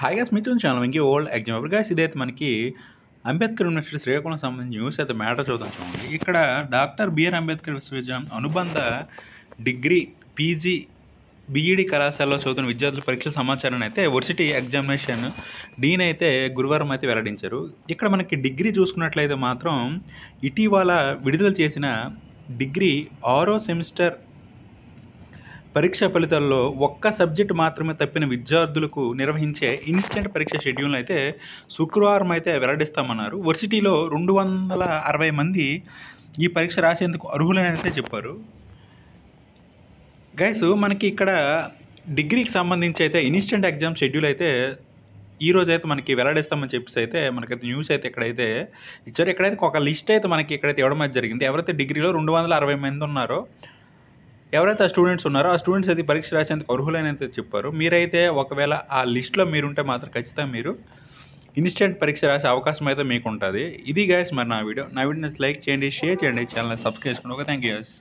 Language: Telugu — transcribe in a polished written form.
హాయ్ గైస్, మీ channel Venky old exam guys. ఇదైతే మనకి అంబేద్కర్ యూనివర్సిటీ శ్రీకాకుళం సంబంధించిన న్యూస్ అయితే మ్యాటర్ చూద్దాం. చూడండి, ఇక్కడ డాక్టర్ బిఆర్ అంబేద్కర్ విశ్వవిద్యాలయం అనుబంధ డిగ్రీ పీజీ బీఈడి కళాశాలలో చదువుతున్న విద్యార్థుల పరీక్షల సమాచారాన్ని అయితే వర్సిటీ ఎగ్జామినేషన్ డీన్ అయితే గురువారం అయితే వెల్లడించారు. ఇక్కడ మనకి డిగ్రీ చూసుకున్నట్లయితే మాత్రం ఇటీవల విడుదల చేసిన డిగ్రీ 6వ సెమిస్టర్ పరీక్ష ఫలితాల్లో ఒక్క సబ్జెక్ట్ మాత్రమే తప్పిన విద్యార్థులకు నిర్వహించే ఇన్స్టెంట్ పరీక్ష షెడ్యూల్ని అయితే శుక్రవారం అయితే వెల్లడిస్తామన్నారు. వర్సిటీలో 260 మంది ఈ పరీక్ష రాసేందుకు అర్హులని అయితే చెప్పారు. గైస్, మనకి ఇక్కడ డిగ్రీకి సంబంధించి అయితే ఇన్స్టెంట్ ఎగ్జామ్ షెడ్యూల్ అయితే ఈరోజు అయితే మనకి వెల్లడిస్తామని చెప్పేసి అయితే మనకైతే న్యూస్ అయితే ఇక్కడైతే ఇచ్చారు. ఇక్కడైతే ఒక లిస్ట్ అయితే మనకి ఇక్కడైతే ఇవ్వడం అయితే జరిగింది. ఎవరైతే డిగ్రీలో 260 మంది ఉన్నారో, ఎవరైతే ఆ స్టూడెంట్స్ ఉన్నారో ఆ స్టూడెంట్స్ అయితే పరీక్ష రాసేందుకు అర్హులని అయితే చెప్పారు. మీరైతే ఒకవేళ ఆ లిస్ట్లో మీరుంటే మాత్రం ఖచ్చితంగా మీరు ఇన్స్టెంట్ పరీక్ష రాసే అవకాశం అయితే మీకు ఉంటుంది. ఇది గైస్ మరి నా వీడియో లైక్ చేయండి, షేర్ చేయండి, ఛానల్ సబ్స్క్రైబ్ చేసుకోండి. Okay, thank you guys.